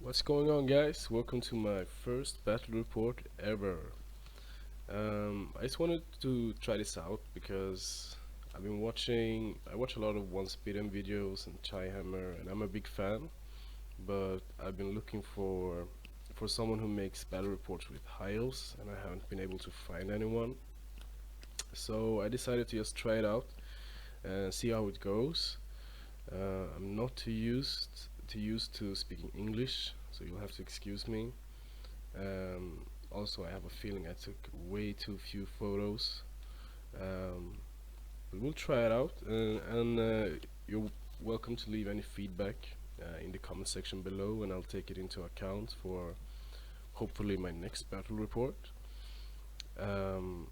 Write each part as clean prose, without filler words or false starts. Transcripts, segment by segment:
What's going on, guys? Welcome to my first battle report ever. I just wanted to try this out because I watch a lot of Once Bitten videos and Chaihammer, and I'm a big fan. But I've been looking for someone who makes battle reports with high elves, and I haven't been able to find anyone. So I decided to just try it out and see how it goes. I'm not too used to speaking English, so you'll have to excuse me. Also, I have a feeling I took way too few photos. Um, but we'll try it out, and you're welcome to leave any feedback in the comment section below, and I'll take it into account for hopefully my next battle report. Um,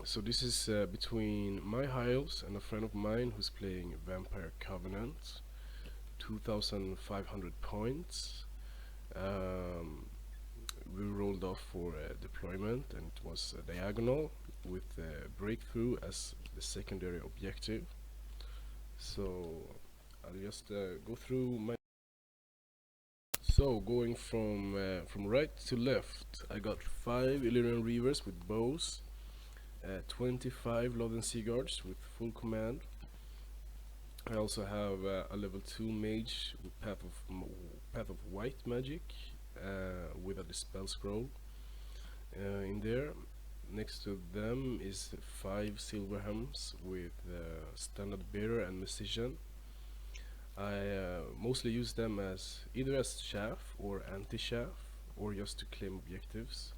so this is between my high elves and a friend of mine who's playing Vampire Covenant, 2,500 points. Um, we rolled off for deployment, and it was a diagonal with breakthrough as the secondary objective. So I'll just go through my. So going from right to left, I got 5 Illyrian Reavers with bows, 25 Lothern Sea Guards with full command. I also have a level 2 mage with Path of White magic with a dispel scroll in there. Next to them is 5 Silverhams with standard bearer and musician. I mostly use them as either as chaff or anti-chaff, or just to claim objectives.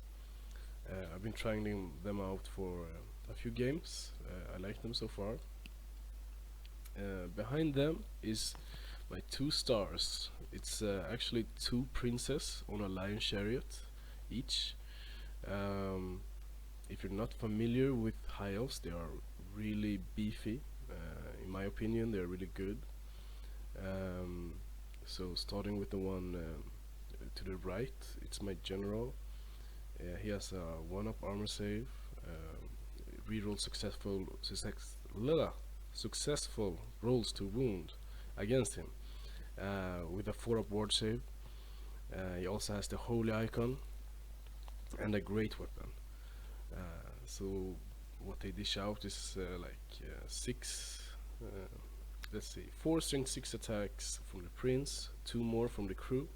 I've been trying them out for a few games. I like them so far. Behind them is my 2 stars. It's actually 2 princes on a lion chariot each. Um, if you're not familiar with high elves, they are really beefy. In my opinion, they're really good. Um, so starting with the one to the right, it's my general. He has a 1-up armor save, reroll successful rolls to wound against him with a 4-up ward save. He also has the holy icon and a great weapon. So what they dish out is six. Let's see, 4 strength 6 attacks from the prince, 2 more from the crew,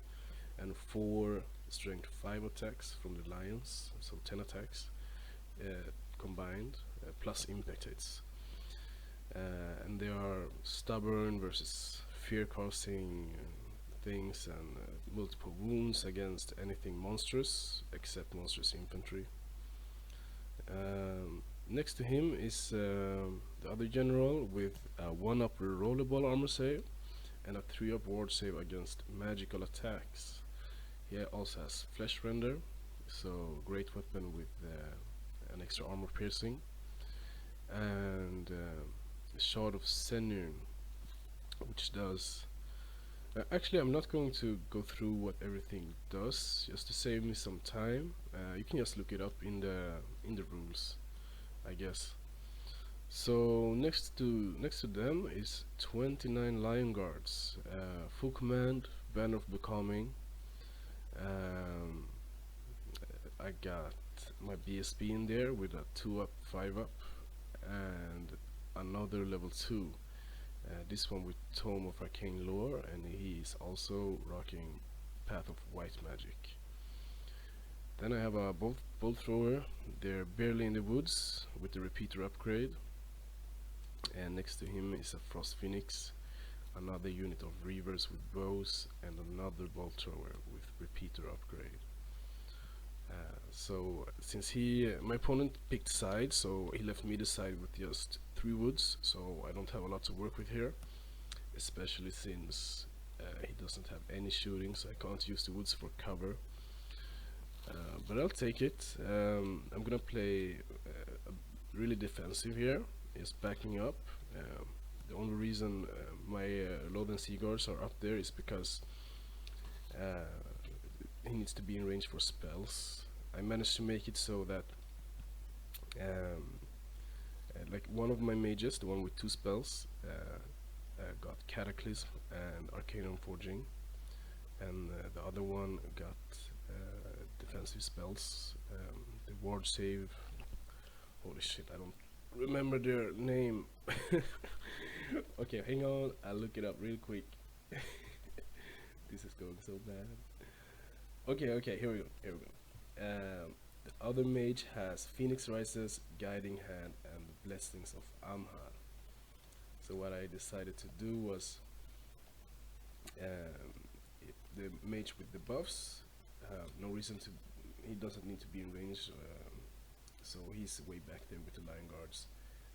and 4 strength 5 attacks from the lions. So 10 attacks combined, plus impact hits. And they are stubborn versus fear causing things, and multiple wounds against anything monstrous except monstrous infantry. Next to him is the other general with a 1-up rollable armor save and a 3-up ward save against magical attacks. He also has flesh render, so great weapon with an extra armor piercing, and a shard of Senurn, which does. Actually, I'm not going to go through what everything does, just to save me some time. You can just look it up in the rules, I guess. So next to them is 29 Lion Guards, full command, Banner of Becoming. Um, I got my BSB in there with a 2-up, 5-up, and another level 2. This one with Tome of Arcane Lore, and he is also rocking Path of White magic. Then I have a bolt thrower. They're barely in the woods with the repeater upgrade, and next to him is a Frost Phoenix, another unit of Reavers with bows, and another bolt thrower with repeater upgrade. So since my opponent picked sides, so he left me the side with just 3 woods, so I don't have a lot to work with here, especially since he doesn't have any shooting, so I can't use the woods for cover. But I'll take it. I'm gonna play really defensive here, is backing up. The only reason my Lothern Sea Guards are up there is because he needs to be in range for spells. I managed to make it so that like one of my mages, the one with 2 spells, got Cataclysm and Arcanum Forging, and the other one got defensive spells. The ward save. Holy shit, I don't remember their name. Okay, hang on. I'll look it up real quick. This is going so bad. Okay, here we go. Here we go. The other mage has Phoenix Rises, Guiding Hand, and the Blessings of Amhan. So what I decided to do was the mage with the buffs. No reason to. He doesn't need to be in range, so he's way back there with the Lion Guards.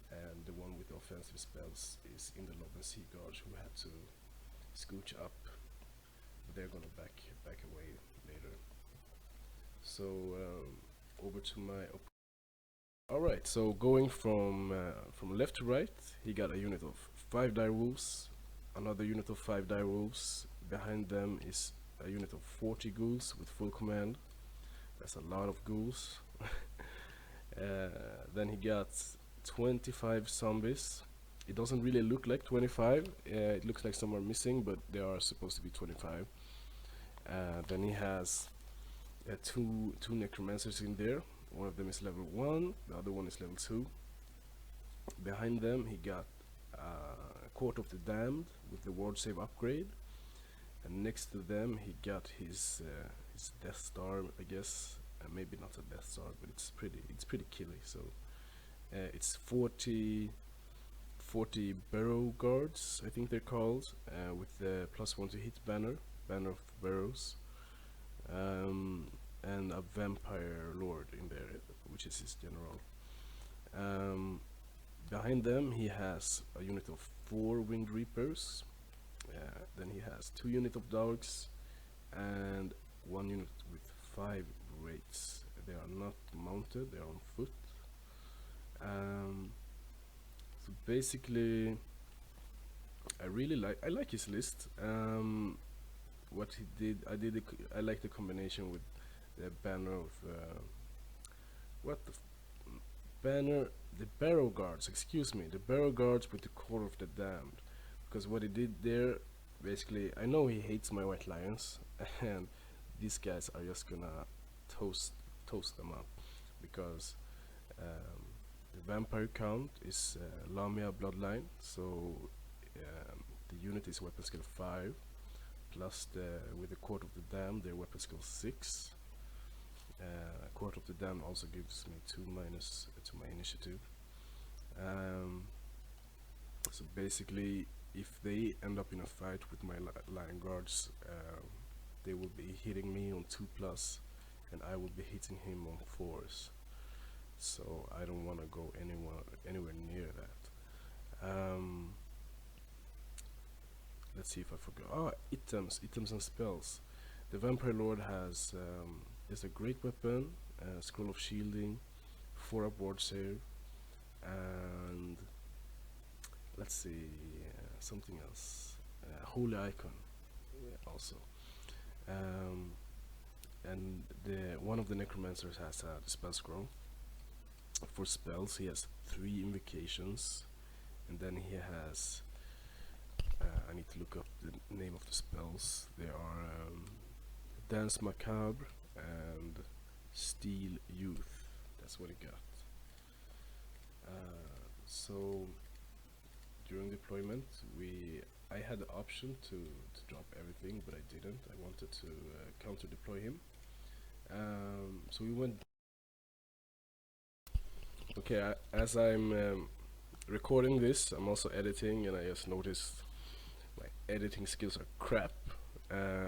And the one with the offensive spells is in the Loben Sea Guards, who had to scooch up. But they're gonna back away later. So over to my. Alright, so going from left to right, he got a unit of 5 dire wolves, another unit of 5 dire wolves. Behind them is a unit of 40 ghouls with full command. That's a lot of ghouls. Then he got 25 zombies. It doesn't really look like 25. It looks like some are missing, but they are supposed to be 25. Then he has two necromancers in there. One of them is level 1, the other one is level 2. Behind them he got Court of the Damned with the ward save upgrade, and next to them he got his Death Star, I guess. Maybe not a Death Star, but it's pretty killy. So it's 40 Barrow Guards, I think they're called, with the +1 to hit banner of barrows, and a Vampire Lord in there, which is his general. Behind them he has a unit of 4 Winged Reapers. Then he has 2 units of dogs and 1 unit with 5 wraiths. They are not mounted, they are on foot. So basically, I like his list. What he did, I like the combination with the banner of the Barrow Guards. Excuse me, the Barrow Guards with the Core of the Damned. Because what he did there, basically, I know he hates my White Lions, and these guys are just gonna toast them up, because the vampire count is Lamia Bloodline, so the unit is weapon skill 5, plus with the Court of the Damned, their weapon skill 6. Court of the Damned also gives me 2 minus to my initiative. So basically, if they end up in a fight with my Lion Guards, they will be hitting me on 2+, and I will be hitting him on 4s. So I don't want to go anywhere near that. Let's see if I forgot. Items and spells. The Vampire Lord has a great weapon, Scroll of Shielding, 4 up ward save, and let's see, something else. Holy Icon, also. And one of the necromancers has the spell scroll. For spells, he has 3 invocations, and then he has. I need to look up the name of the spells. They are Dance Macabre and Steel Youth. That's what he got. So during deployment, I had the option to drop everything, but I didn't. I wanted to counter deploy him. So we went. Okay, as I'm recording this, I'm also editing, and I just noticed my editing skills are crap.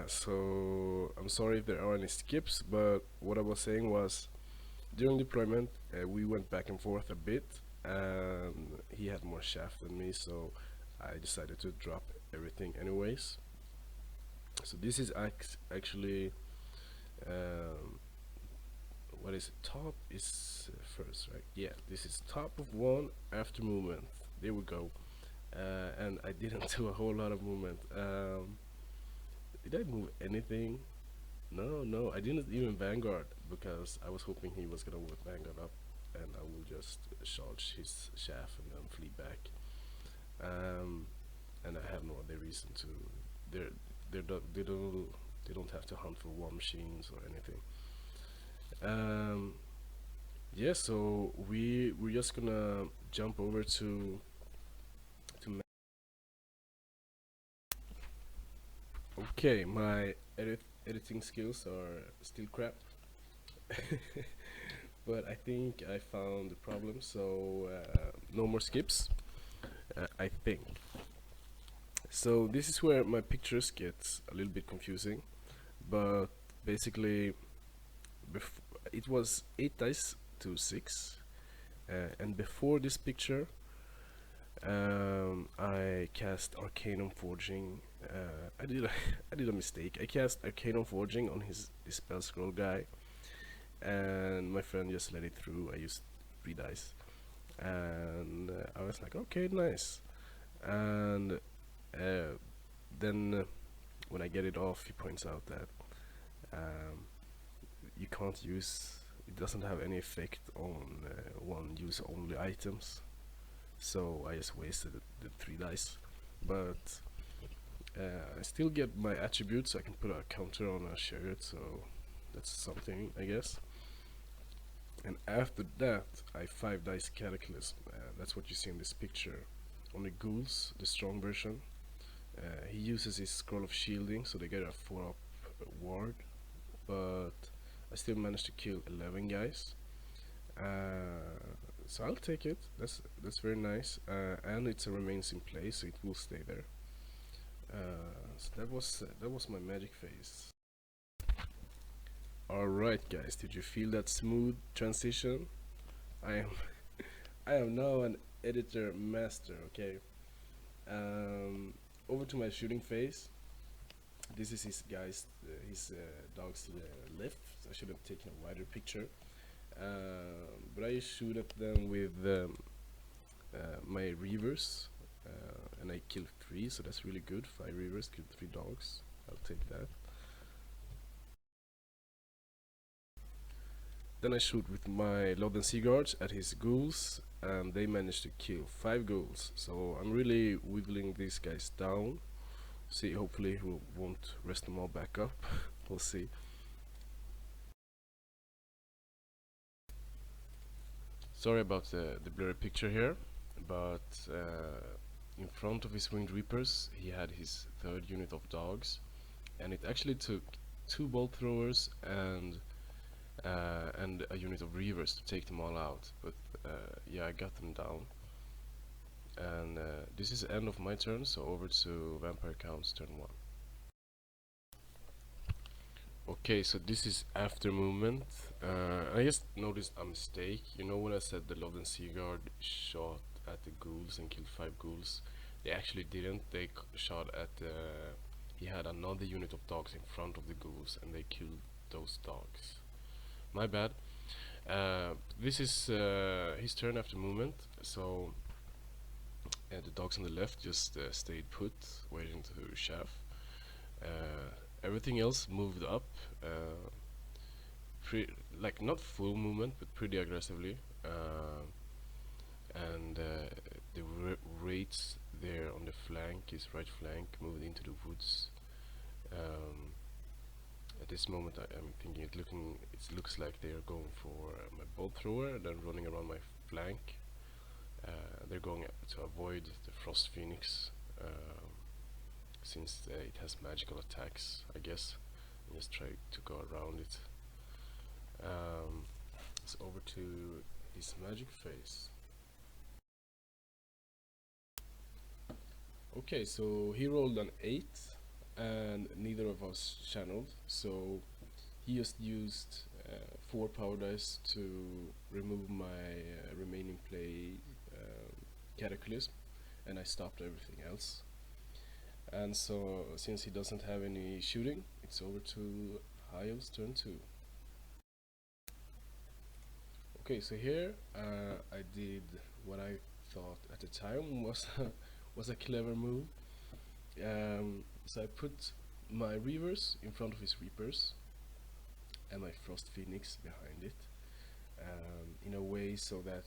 So I'm sorry if there are any skips, but what I was saying was, during deployment, we went back and forth a bit, and he had more shaft than me, so I decided to drop everything anyways. So this is actually what is it? Top is first, right? Yeah, this is top of 1 after movement. There we go. And I didn't do a whole lot of movement. Did I move anything? No, I didn't even Vanguard, because I was hoping he was gonna Vanguard up, and I will just charge his shaft and then flee back. And I have no other reason to. They don't They don't have to hunt for war machines or anything. Um, yeah, so we're just gonna jump over to. Okay, my editing skills are still crap, but I think I found the problem. So no more skips. I think. So this is where my pictures get a little bit confusing, but basically, it was 8 dice to 6, and before this picture, I cast Arcanum Forging. I did a mistake. I cast Arcanum Forging on his spell scroll guy, and my friend just let it through. I used 3 dice, and I was like, okay, nice. And then when I get it off, he points out that um, you can't use. It doesn't have any effect on one use only items. So I just wasted the 3 dice, but I still get my attributes. So I can put a counter on a chariot, so that's something, I guess. And after that, I 5 dice Cataclysm. That's what you see in this picture. On the ghouls, the strong version, he uses his scroll of shielding, so they get a 4-up ward. But I still managed to kill 11 guys. So I'll take it. That's very nice, and it remains in place, so it will stay there. So that was my magic phase. All right, guys, did you feel that smooth transition? I am I am now an editor master. Okay. Um, Over to my shooting phase. This is his dogs to the left. So I should have taken a wider picture. But I shoot at them with my reavers, and I killed 3, so that's really good. 5 reavers killed 3 dogs. I'll take that. Then I shoot with my Lord and Sea Guards at his ghouls, and they managed to kill 5 ghouls. So I'm really wiggling these guys down. See, hopefully he won't rest them all back up. We'll see. Sorry about the blurry picture here, but in front of his Winged Reapers, he had his 3rd unit of dogs, and it actually took 2 bolt throwers and a unit of reavers to take them all out. But yeah, I got them down. And this is the end of my turn, so over to Vampire Count's turn 1. Okay, so this is after movement. I just noticed a mistake. You know when I said the Lord and Sea Guard shot at the ghouls and killed 5 ghouls? They actually didn't. They shot at he had another unit of dogs in front of the ghouls, and they killed those dogs. My bad. This is his turn after movement, so the dogs on the left just stayed put, waiting to chaff. Everything else moved up, like not full movement, but pretty aggressively. And the raids there on the flank, his right flank, moved into the woods. At this moment, I'm thinking it looks like they are going for my bolt thrower, and then running around my flank. They're going to avoid the Frost Phoenix, since it has magical attacks, I guess, and just try to go around it. It's over to his magic phase. Okay, so he rolled an 8, and neither of us channeled, so he just used 4 power dice to remove my remaining play Cataclysm, and I stopped everything else. And so, since he doesn't have any shooting, it's over to Hyle's turn 2. Okay, so here I did what I thought at the time was a clever move. So I put my Reavers in front of his Reapers, and my Frost Phoenix behind it, in a way so that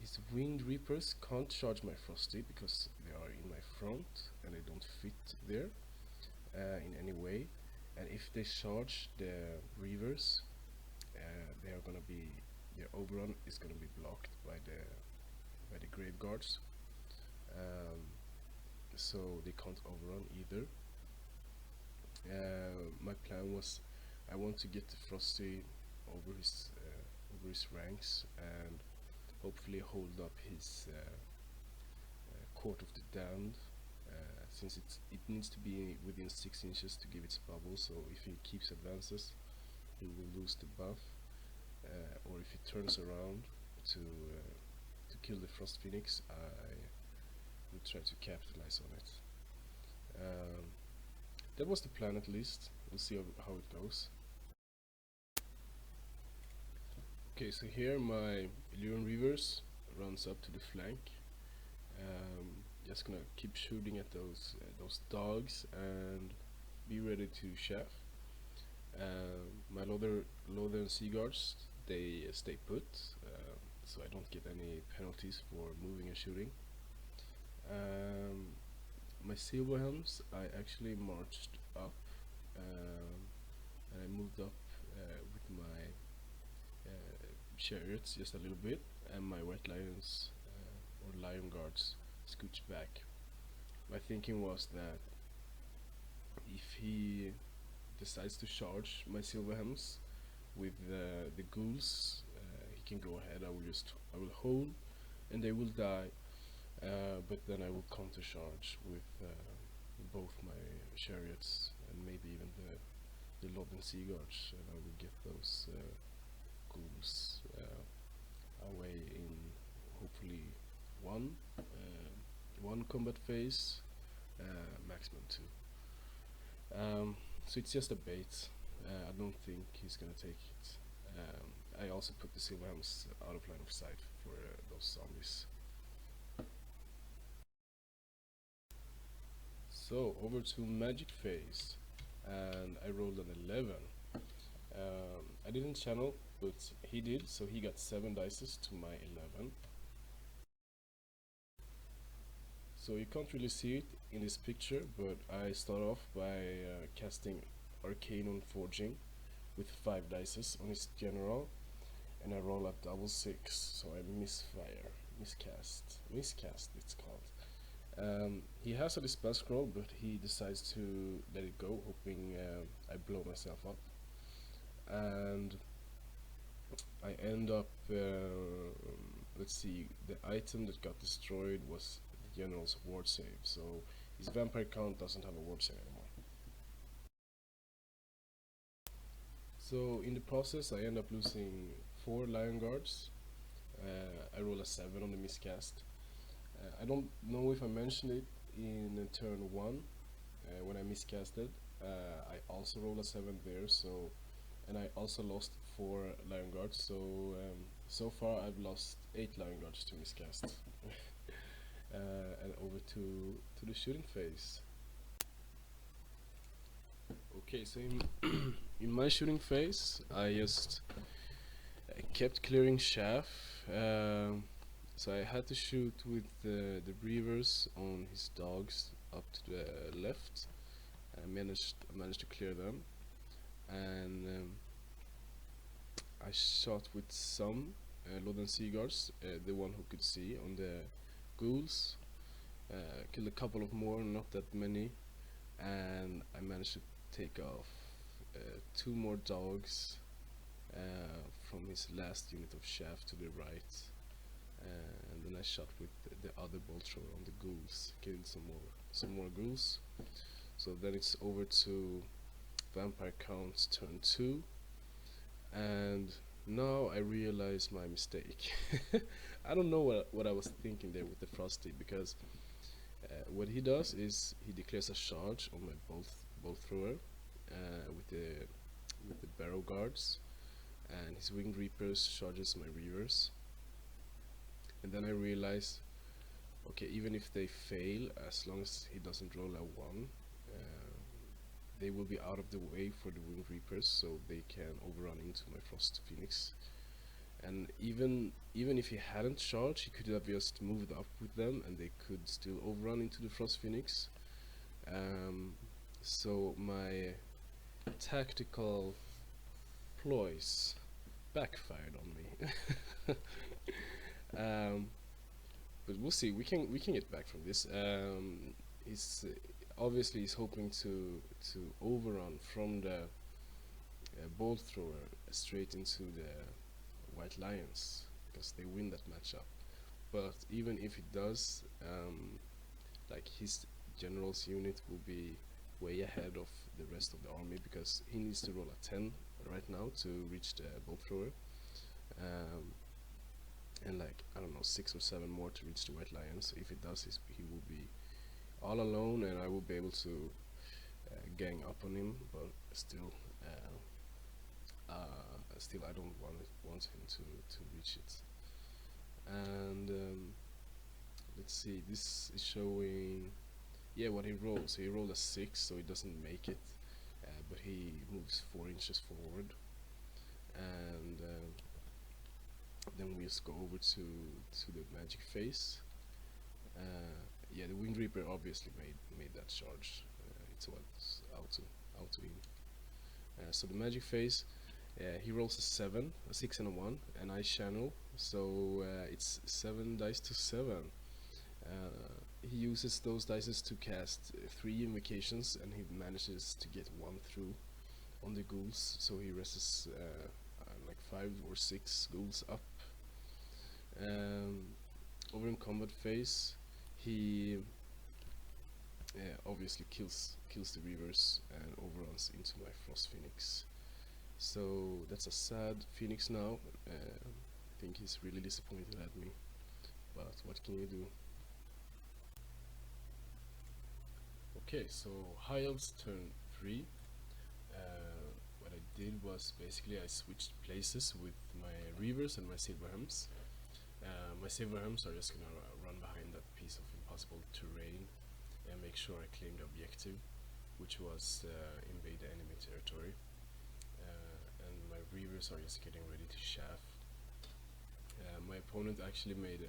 his Winged Reapers can't charge my Frosty because they are in my front and they don't fit there. in any way, and if they charge the reavers, they are gonna be their overrun is gonna be blocked by the grave guards, um, so they can't overrun either. My plan was I want to get the Frosty over his ranks and hopefully hold up his Court of the Damned, since it needs to be within 6 inches to give its bubble. So if he keeps advances, he will lose the buff, or if he turns around to kill the Frost Phoenix, I will try to capitalize on it. Um, that was the plan at least. We'll see how it goes. Okay, so here my Illyrian Reavers runs up to the flank. Just gonna keep shooting at those dogs and be ready to chef. My Lothern Sea Guards, they stay put, so I don't get any penalties for moving and shooting. My Silverhelms, I actually marched up, and I moved up with my chariots just a little bit, and my White Lions or Lion Guards scooched back. My thinking was that if he decides to charge my Silverhelms with the ghouls, he can go ahead. I will hold, and they will die. But then I will counter charge with both my chariots and maybe even the Lodden Sea Guards, and I will get those ghouls away in hopefully one one combat phase, maximum two. So it's just a bait. I don't think he's gonna take it. I also put the Silverhelms out of line of sight for those zombies. So over to magic phase, and I rolled an 11. I didn't channel, but he did, so he got 7 dices to my 11. So you can't really see it in this picture, but I start off by casting Arcane on Forging with 5 dices on his general, and I roll a double 6, so I miscast it's called. He has a dispel scroll, but he decides to let it go, hoping I blow myself up. And I end up, let's see, the item that got destroyed was the general's ward save, so his vampire count doesn't have a ward save anymore. So in the process, I end up losing 4 Lion Guards. I roll a 7 on the miscast. I don't know if I mentioned it in turn 1 when I miscasted. I also rolled a 7 there, so, and I also lost 4 Lion Guards, so so far I've lost 8 Lion Guards to miscast. And over to the shooting phase. Okay, so in my shooting phase, I just kept clearing chaff. So I had to shoot with the breavers on his dogs up to the left. I managed to clear them, and I shot with some Lodden Sea Guards, the one who could see, on the ghouls. Killed a couple of more, not that many, and I managed to take off 2 more dogs from his last unit of shaft to the right, and then I shot with the other bolt thrower on the ghouls, killed some more ghouls. So then it's over to vampire counts turn 2, and now I realize my mistake. I don't know what I was thinking there with the Frosty, because what he does is he declares a charge on my bolt thrower with the barrow guards, and his winged reapers charges my reavers. And then I realize, okay, even if they fail, as long as he doesn't roll a 1, they will be out of the way for the winged reapers, so they can overrun into my Frost Phoenix. And even if he hadn't charged, he could have just moved up with them, and they could still overrun into the Frost Phoenix. So my tactical ploys backfired on me. um, but we'll see. We can get back from this. He's obviously he's hoping to overrun from the bolt thrower straight into the White Lions because they win that matchup. But even if it does, like his general's unit will be way ahead of the rest of the army because he needs to roll a 10 right now to reach the bolt thrower, um, and like I don't know 6 or 7 more to reach the White Lions. If it does, he will be all alone, and I will be able to gang up on him. But still I don't want him to reach it. And let's see, this is showing, yeah, what he rolls. So he rolled a 6, so he doesn't make it, but he moves 4 inches forward. And then we just go over to the magic phase. Yeah, the Wind Reaper obviously made that charge. It's what's out to him. So the magic phase, he rolls a 7, a 6 and a 1, and I channel. So it's 7 dice to 7. He uses those dice to cast 3 invocations, and he manages to get 1 through on the ghouls. So he rests like 5 or 6 ghouls up. Over in combat phase, he obviously kills the reavers and overruns into my frost phoenix. So that's a sad phoenix now. I think he's really disappointed at me, but what can you do? Okay, so High Elves turn 3. What I did was basically I switched places with my reavers and my silverhelms. My silverhelms are just gonna run behind that piece of impossible terrain and make sure I claim the objective, which was invade the enemy territory. And my reavers are just getting ready to chaff. My opponent actually made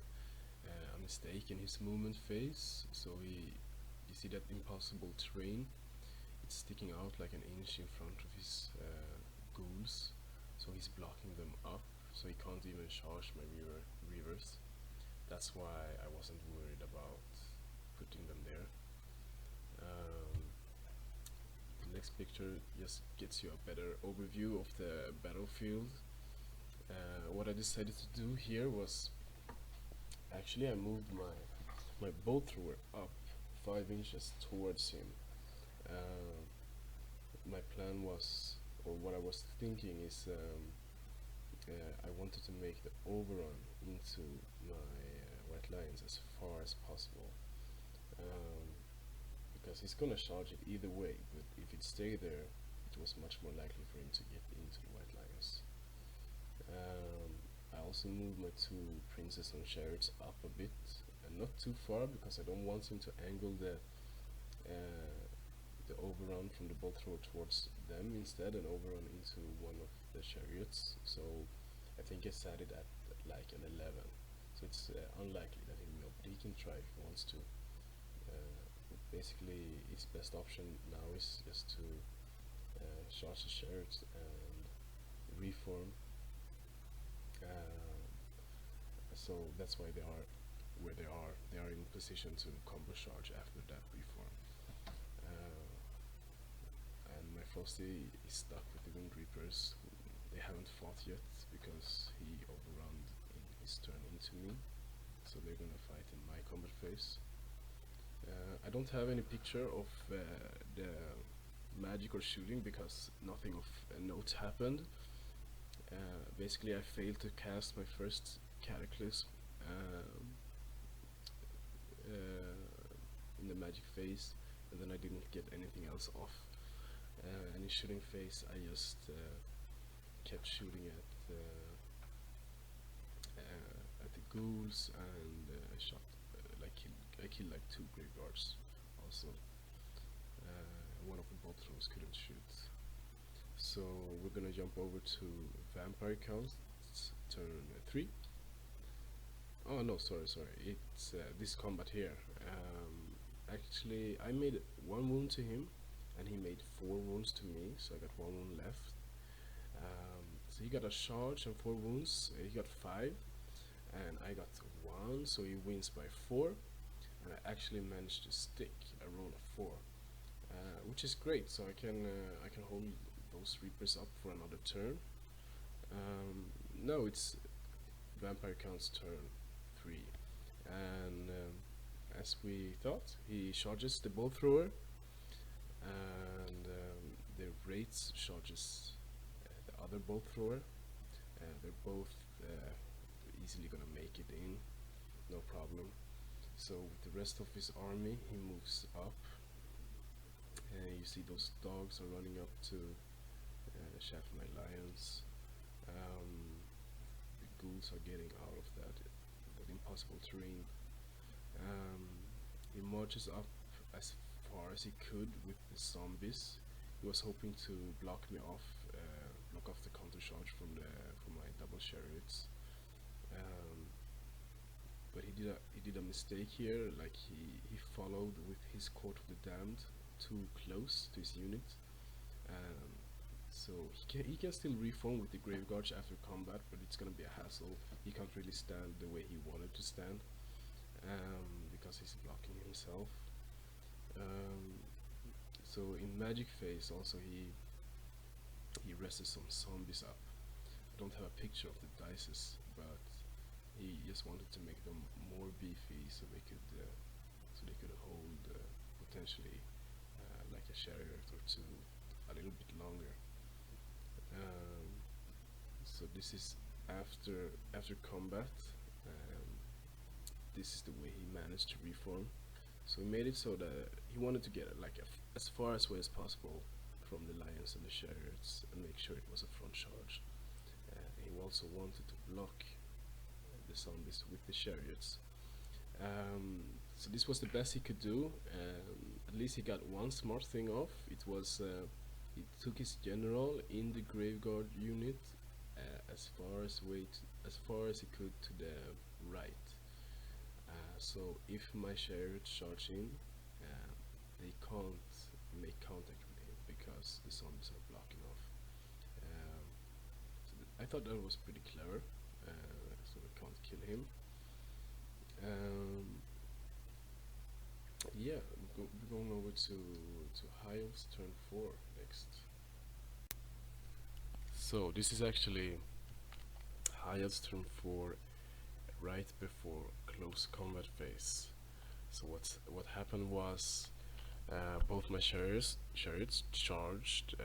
a mistake in his movement phase, so you see that impossible terrain, it's sticking out like an inch in front of his ghouls, so he's blocking them up, so he can't even charge my reavers. That's why I wasn't worried about putting them there. The next picture just gets you a better overview of the battlefield. What I decided to do here was actually I moved my bolt thrower up 5 inches towards him. My plan was, or what I was thinking is, I wanted to make the overrun into my White Lions as far as possible, because he's gonna charge it either way, but if it stayed there, it was much more likely for him to get into the White Lions. I also moved my 2 princes on chariots up a bit, and not too far, because I don't want him to angle the overrun from the bolt thrower towards them instead and overrun into one of the chariots. So I think I set it at like an 11. So it's unlikely that he will, but he can try if he wants to. Basically, his best option now is just to charge the chariots and reform. So that's why they are where they are. They are in position to combo charge after that reform. And my Frosty is stuck with the Wind Reapers. They haven't fought yet because he overrun in his turn into me. So they're gonna fight in my combat phase. I don't have any picture of the magic or shooting because nothing of note happened. Basically, I failed to cast my first Cataclysm in the magic phase, and then I didn't get anything else off. And in shooting phase, I just kept shooting at the ghouls, and I shot I killed like 2 graveyards also. One of the bolt throws couldn't shoot. So we're gonna jump over to Vampire Counts, turn 3. Oh no, sorry, it's this combat here. Actually, I made 1 wound to him, and he made 4 wounds to me, so I got 1 wound left. So he got a charge and 4 wounds. He got 5, and I got 1, so he wins by 4. And I actually managed to stick a roll of 4, which is great. So I can hold those Reapers up for another turn. No, it's Vampire Count's turn 3, and as we thought, he charges the bolt thrower, and the Wraiths charges the other bolt thrower. They're both easily gonna make it in, no problem. So with the rest of his army, he moves up, and you see those dogs are running up to shaft my lions. The ghouls are getting out of that impossible terrain. He marches up as far as he could with the zombies. He was hoping to block me off, block off the counter charge from my double chariots. But he did a mistake here. Like he followed with his Court of the Damned too close to his unit. So he can still reform with the Grave Guards after combat, but it's gonna be a hassle. He can't really stand the way he wanted to stand, because he's blocking himself. So in Magic Phase also he rested some zombies up. I don't have a picture of the dices, but he just wanted to make them more beefy so they could hold potentially like a chariot or two a little bit longer. So this is after combat. This is the way he managed to reform. So he made it so that he wanted to get like as far away as possible from the lions and the chariots and make sure it was a front charge. He also wanted to block the zombies with the chariots. So this was the best he could do. At least he got one smart thing off. It was he took his general in the Graveguard unit as far as he could to the right. So if my chariots charge in, they can't make contact with him because the zombies are blocking off. So I thought that was pretty clever. So they can't kill him. Yeah, we're going over to Highborn's turn 4 next. So this is actually Highborn's turn 4 right before close combat phase. So what happened was both my chariots charged,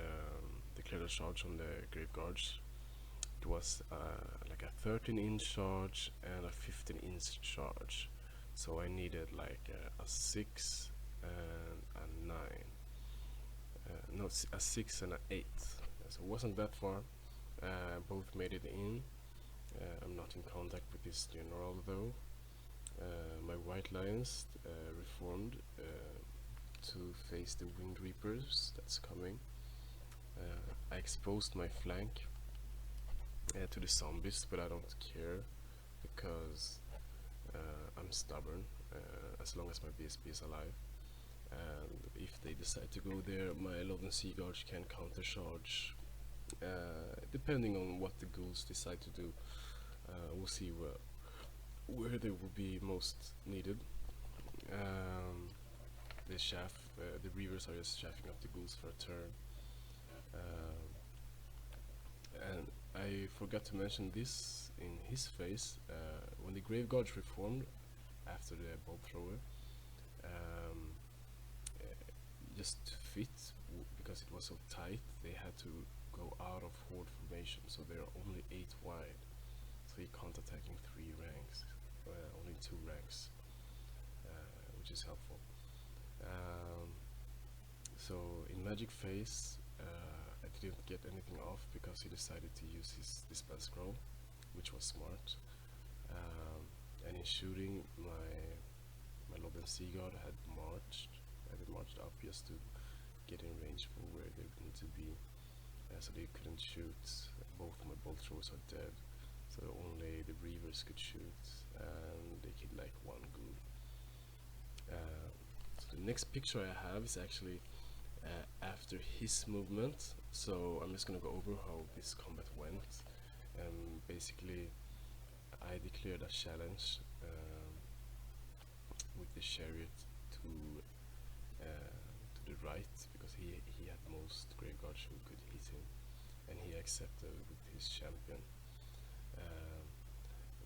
declared a charge on the Grave Guards. It was like a 13-inch charge and a 15-inch charge. So I needed like a 6 and a 9. No, a 6 and an 8. So it wasn't that far. Both made it in. I'm not in contact with this general though. My White Lions reformed to face the Winged Reapers that's coming. I exposed my flank to the zombies, but I don't care because I'm stubborn as long as my BSB is alive. And if they decide to go there, my Elven Sea Guards can counter charge, depending on what the ghouls decide to do. We'll see where they will be most needed. The Reavers are just shafting up the ghouls for a turn. And I forgot to mention this in his phase. When the Grave Guards reformed after the bolt thrower, just to fit, because it was so tight, they had to go out of horde formation, so they're only 8 wide. So he can't attack in 3 ranks, only 2 ranks, which is helpful. So in Magic Phase, I didn't get anything off because he decided to use his Dispel Scroll, which was smart. And in shooting, my Lobben Sea Guard had marched up just to get in range for where they need to be, so they couldn't shoot. Both my bolt throwers are dead, so only the Reavers could shoot, and they killed like 1 ghoul. So the next picture I have is actually after his movement. So I'm just gonna go over how this combat went. Basically, I declared a challenge with the chariot to the right because he had most grave guards who could hit him, and he accepted with his champion. Um,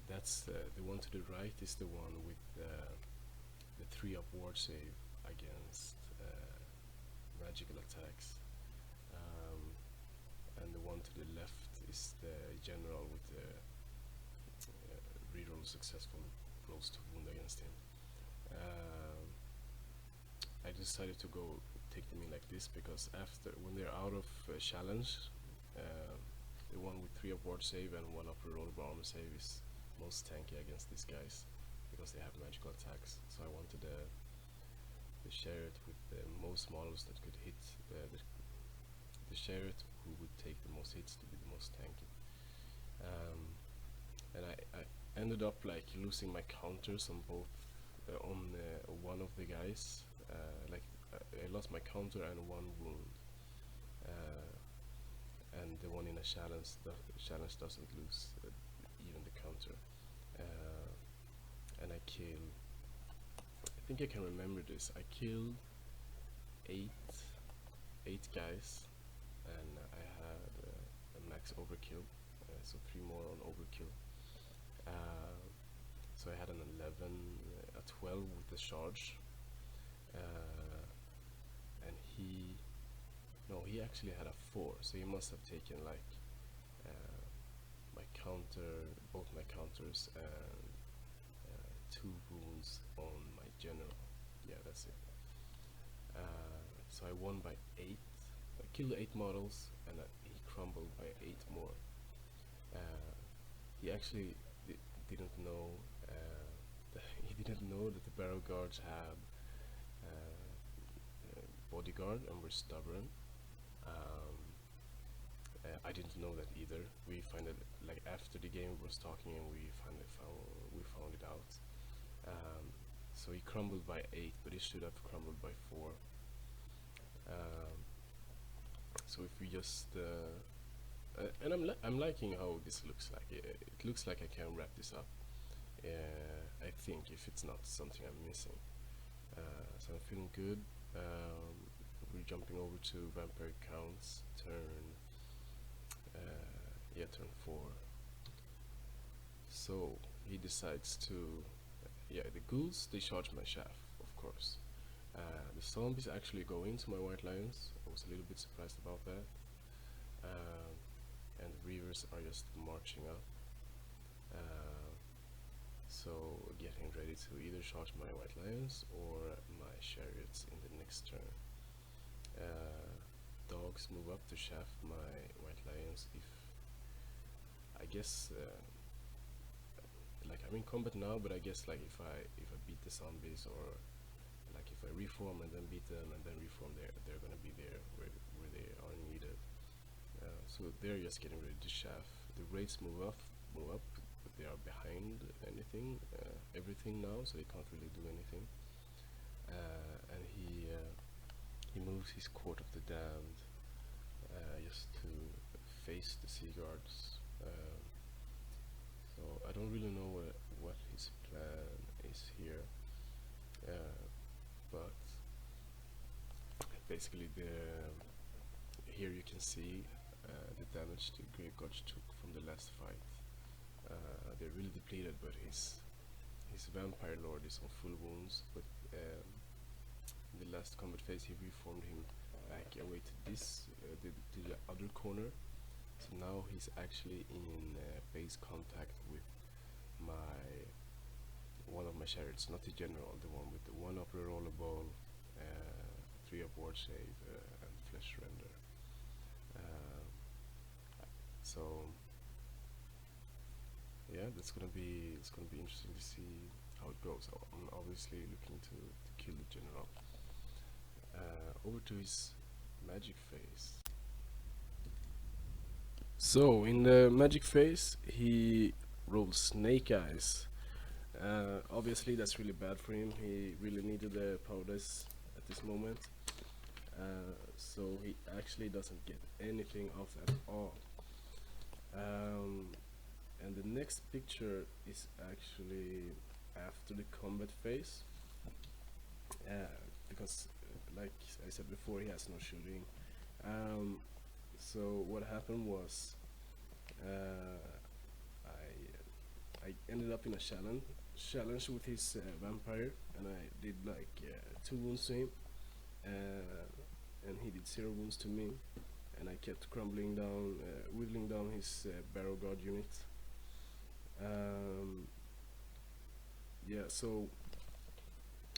that's the one to the right is the one with the 3 up ward save against magical attacks, um, and the one to the left is the general with the reroll successful rolls to wound against him. I decided to go take them in like this because after when they're out of challenge, the one with 3 up ward save and 1 up rerollable armor save is most tanky against these guys because they have magical attacks. So I wanted the chariot with the most models that could hit the chariot who would take the most hits to be the most tanky. And I ended up like losing my counters on both on one of the guys. I lost my counter and 1 wound, and the one in a challenge doesn't lose even the counter. And I killed, I think I can remember this, I killed 8 guys, and I had a max overkill, so 3 more on overkill. So I had an 11, a 12 with the charge, and he actually had a 4, so he must have taken like my counter, both my counters, and 2 wounds on my general. Yeah, that's it. So I won by 8. I killed 8 models, and he crumbled by 8 more. He actually didn't know he didn't know that the barrel guards had bodyguard and were stubborn. I didn't know that either. We find it like after the game we was talking, and we found it out. So he crumbled by 8, but he should have crumbled by 4. So if we just and I'm liking how this looks like. It looks like I can wrap this up. I think, if it's not something I'm missing. So I'm feeling good. We're jumping over to vampire counts turn. Turn 4. So he decides to. The ghouls, they charge my shaft, of course. The zombies actually go into my white lions. I was a little bit surprised about that. And the reavers are just marching up. So getting ready to either charge my white lions or my chariots in the next turn. Dogs move up to shaft my white lions if I guess like I'm in combat now, but I guess like if I beat the zombies, or like if I reform and then beat them and then reform, they're gonna be there where they are needed. So they're just getting ready to shaft. The raids move up, but they are behind everything now, so they can't really do anything. And he moves his court of the damned just to face the sea guards. So I don't really know what his plan is here, but basically here you can see the damage the grave guards took from the last fight. They're really depleted, but his vampire lord is on full wounds. But in the last combat phase, he reformed him back away to to the other corner. So now he's actually in base contact with one of my chariots, not the general, the one with the 1 up rerollable, 3 up ward save, and flesh render. So yeah, it's gonna be interesting to see how it goes. I'm obviously looking to kill the general. Over to his magic phase. So in the magic phase, he rolls snake eyes. Obviously, that's really bad for him. He really needed the paradise at this moment. So he actually doesn't get anything off at all. Um, and the next picture is actually after the combat phase, because, like I said before, he has no shooting. Um, so what happened was, uh, I ended up in a challenge with his vampire, and I did like 2 wounds to him, and he did 0 wounds to me, and I kept crumbling down, whittling down his barrow guard unit. Um, yeah, so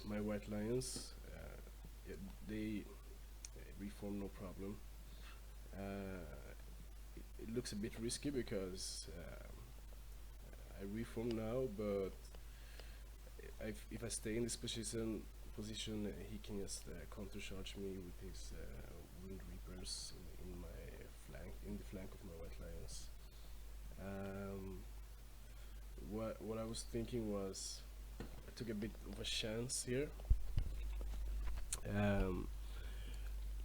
my white lions, yeah, they reform no problem. It looks a bit risky because I reform now, but if I stay in this position, he can just counter charge me with his wind reapers in my in the flank of my white lions. Um, what I was thinking was I took a bit of a chance here. Um,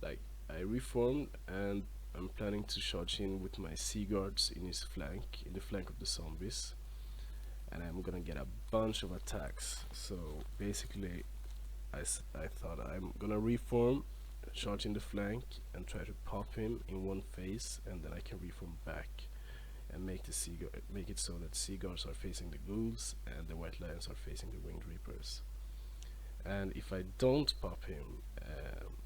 like I reformed and I'm planning to charge in with my sea guards in his flank, in the flank of the zombies, and I'm gonna get a bunch of attacks. So basically, I thought I'm gonna reform, charge in the flank, and try to pop him in one phase, and then I can reform back and make it so that sea guards are facing the ghouls and the white lions are facing the winged reapers. And if I don't pop him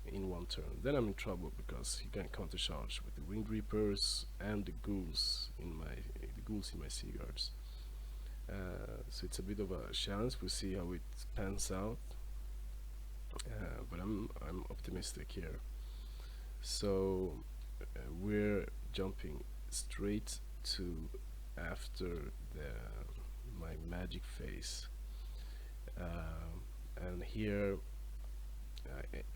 in one turn, then I'm in trouble because he can counter charge with the winged reapers and the ghouls in my sea guards. So it's a bit of a challenge. We'll see how it pans out. But I'm optimistic here. So we're jumping straight to after the my magic phase, and here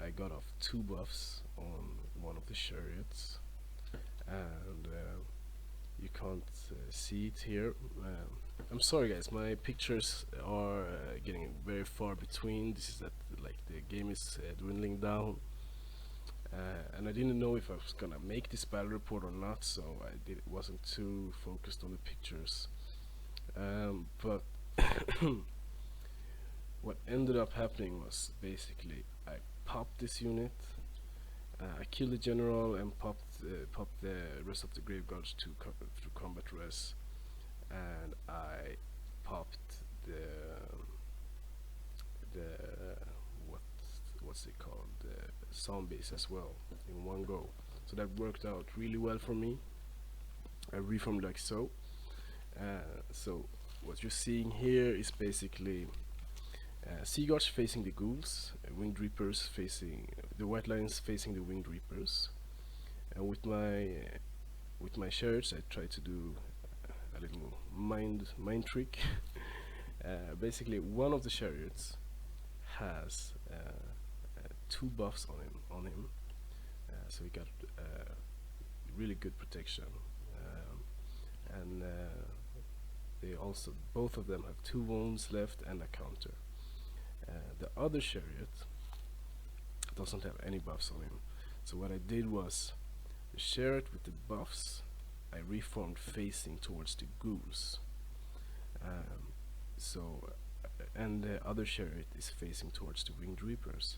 I got off 2 buffs on one of the chariots, and you can't see it here. I'm sorry guys, my pictures are getting very far between. This is that like the game is dwindling down, and I didn't know if I was gonna make this battle report or not, so wasn't too focused on the pictures. But what ended up happening was basically I popped this unit, I killed the general and popped the rest of the grave guards to combat res, and I popped the what what's it called, the zombies as well in one go. So that worked out really well for me. I reformed like so. So what you're seeing here is basically sea guards facing the ghouls, winged reapers facing the white lions facing the winged reapers, and with my chariots I try to do a little mind trick. Basically, one of the chariots has 2 buffs on him, so he got really good protection, and they also both of them have 2 wounds left and a counter. The other chariot doesn't have any buffs on him, so what I did was the chariot with the buffs I reformed facing towards the ghouls. Um, and the other chariot is facing towards the winged reapers.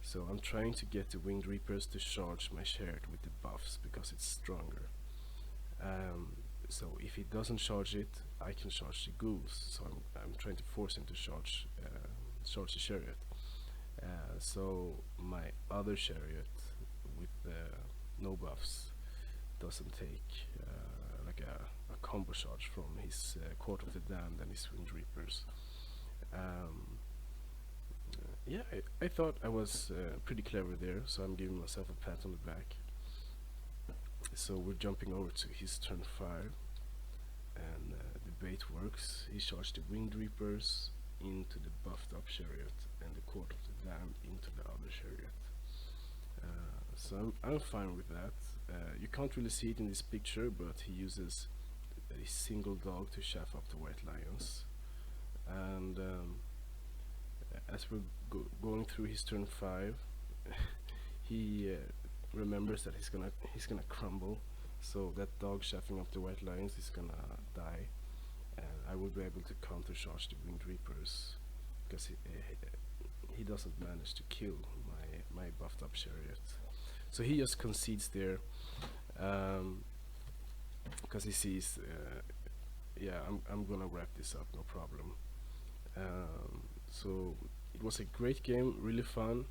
So I'm trying to get the winged reapers to charge my chariot with the buffs because it's stronger. So if he doesn't charge it, I can charge the ghouls. So I'm trying to force him to charge the chariot. So my other chariot with no buffs doesn't take like a combo charge from his Court of the Damned and his Winged Reapers. Yeah, I thought I was pretty clever there, so I'm giving myself a pat on the back. So we're jumping over to his turn 5, and the bait works. He charged the Winged Reapers into the buffed up chariot and the Court of the Damned into the other chariot. So I'm fine with that. You can't really see it in this picture, but he uses a single dog to chaff up the white lions. And as we're going through his turn 5, he remembers that he's gonna crumble. So that dog chefing up the White Lions is gonna die, and I will be able to countercharge the Winged Reapers because he doesn't manage to kill my buffed up chariot. So he just concedes there, um, because he sees, yeah, I'm gonna wrap this up, no problem. So it was a great game, really fun.